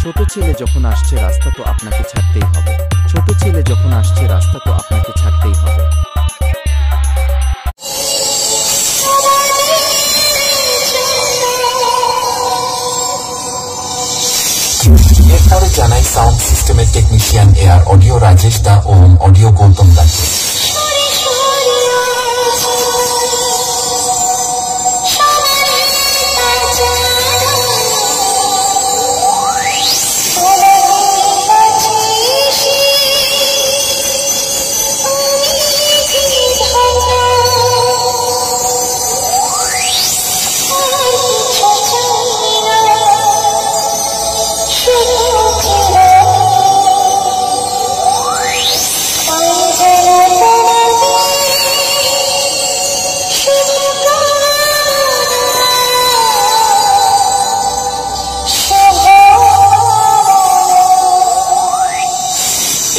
ছোট ছেলে যখন আসছে রাস্তা তো আপনাকে ছাড়তেই হবে। ছোট ছেলে যখন আসছে রাস্তা তো আপনাকে ছাড়তেই হবে। এরপরে জানাই সাউন্ড সিস্টেমের টেকনিশিয়ান এআর অডিও রাজেশ দা ও অডিও গৌতম দাকে।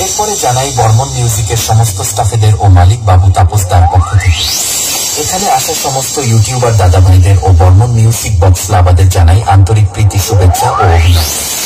এরপরে জানাই বর্মন মিউজিকের সমস্ত স্টাফেদের ও মালিক বাবু তাপস দার পক্ষ থেকে। এখানে আসা সমস্ত ইউটিউবার দাদা ভাইদের ও বর্মন মিউজিক বক্স লাভারদের জানাই আন্তরিক প্রীতি, শুভেচ্ছা ও অভিনন্দন।